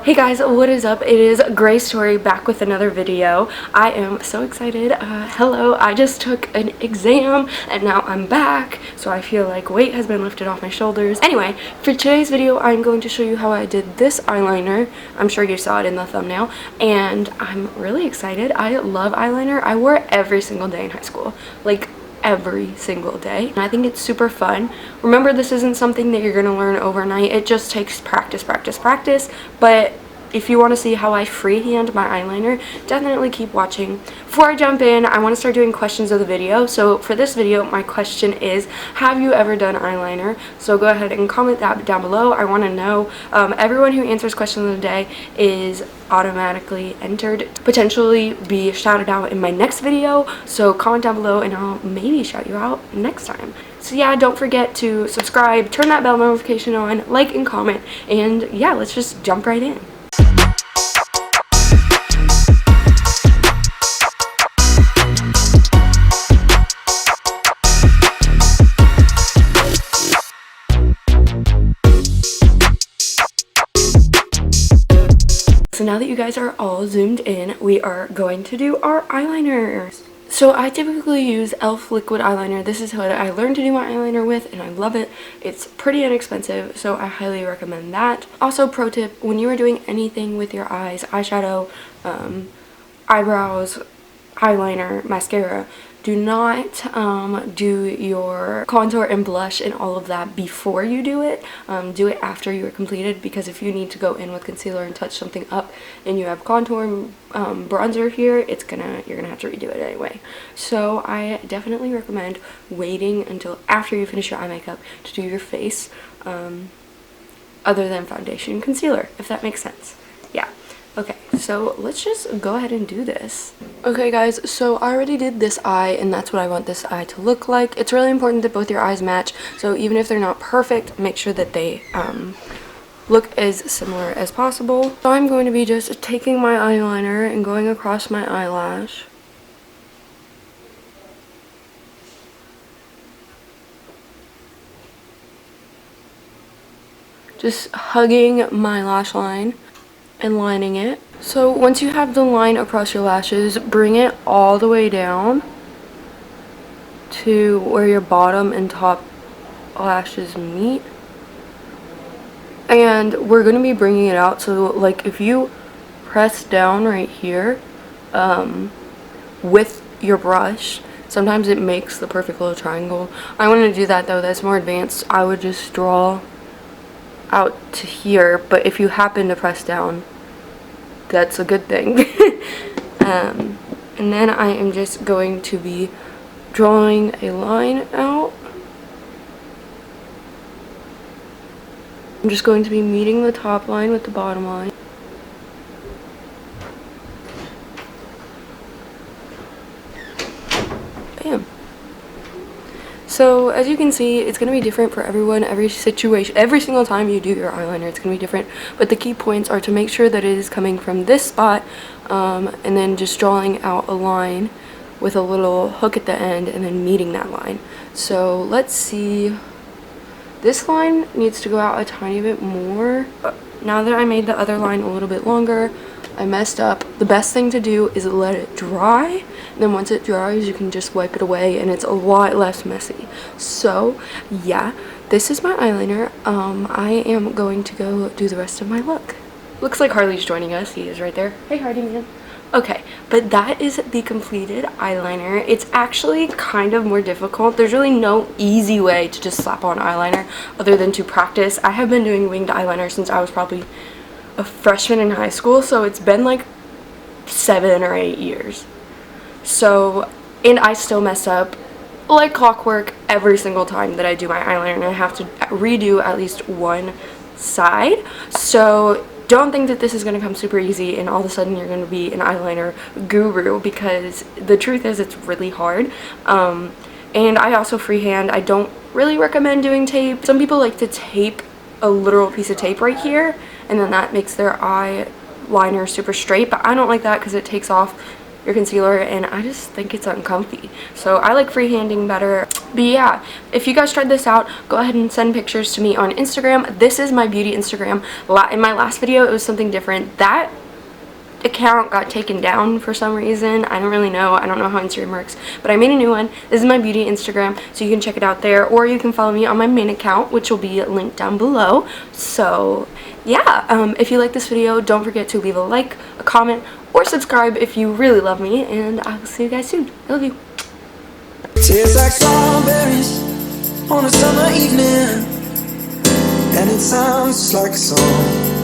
Hey guys, what is up? It is Gray Story back with another video. I am so excited. Hello, I just took an exam and now I'm back, so I feel like weight has been lifted off my shoulders. Anyway, for today's video, I'm going to show you how I did this eyeliner. I'm sure you saw it in the thumbnail, and I'm really excited. I love eyeliner. I wore it every single day in high school. Like, every single day, and I think it's super fun. Remember, this isn't something that you're gonna learn overnight. It just takes practice, but if you want to see how I freehand my eyeliner, definitely keep watching. Before I jump in, I want to start doing questions of the video. So for this video, my question is, have you ever done eyeliner? So go ahead and comment that down below. I want to know. Everyone who answers question of the day is automatically entered to potentially be shouted out in my next video. So comment down below and I'll maybe shout you out next time. So yeah, don't forget to subscribe, turn that bell notification on, like and comment, and yeah, let's just jump right in. So now that you guys are all zoomed in, we are going to do our eyeliner. So I typically use e.l.f. liquid eyeliner. This is what I learned to do my eyeliner with, and I love it. It's pretty inexpensive, so I highly recommend that. Also, pro tip, when you are doing anything with your eyes, eyeshadow, eyebrows, eyeliner, mascara, do not do your contour and blush and all of that before you do it. Do it after you are completed, because if you need to go in with concealer and touch something up and you have contour and bronzer here, you're gonna have to redo it anyway. So I definitely recommend waiting until after you finish your eye makeup to do your face, other than foundation and concealer, if that makes sense. Yeah. Okay, so let's just go ahead and do this. Okay guys, so I already did this eye, and that's what I want this eye to look like. It's really important that both your eyes match, so even if they're not perfect, make sure that they look as similar as possible. So I'm going to be just taking my eyeliner and going across my eyelash. Just hugging my lash line and lining it. So once you have the line across your lashes, bring it all the way down to where your bottom and top lashes meet. And we're going to be bringing it out, so like if you press down right here with your brush, sometimes it makes the perfect little triangle. I want to do that though, that's more advanced. I would just draw out to here, but if you happen to press down, that's a good thing. And then I am just going to be drawing a line out. I'm just going to be meeting the top line with the bottom line. Bam. So as you can see, it's going to be different for everyone, every situation, every single time you do your eyeliner, it's going to be different. But the key points are to make sure that it is coming from this spot, and then just drawing out a line with a little hook at the end and then meeting that line. So let's see. This line needs to go out a tiny bit more. Now that I made the other line a little bit longer, I messed up. The best thing to do is let it dry, and then once it dries you can just wipe it away and it's a lot less messy. So yeah, this is my eyeliner. I am going to go do the rest of my look. Looks like Harley's joining us. He is right there. Hey Hardy man. Okay, but that is the completed eyeliner. It's actually kind of more difficult. There's really no easy way to just slap on eyeliner other than to practice. I have been doing winged eyeliner since I was probably a freshman in high school, so it's been like 7 or 8 years. So, and I still mess up like clockwork every single time that I do my eyeliner, and I have to redo at least one side. So don't think that this is going to come super easy and all of a sudden you're going to be an eyeliner guru, because the truth is it's really hard. And I also freehand. I don't really recommend doing tape. Some people like to tape a literal piece of tape right here, and then that makes their eyeliner super straight, but I don't like that because it takes off your concealer and I just think it's uncomfy. So I like freehanding better. But yeah, if you guys tried this out, go ahead and send pictures to me on Instagram. This is my beauty Instagram. In my last video, it was something different. That account got taken down for some reason. I don't really know. I don't know how Instagram works, but I made a new one. This is my beauty Instagram, so you can check it out there, or you can follow me on my main account, which will be linked down below. So yeah, if you like this video, don't forget to leave a like, a comment, or subscribe if you really love me, and I will see you guys soon. I love you. Tastes like strawberries on a summer evening, and it sounds just like a song.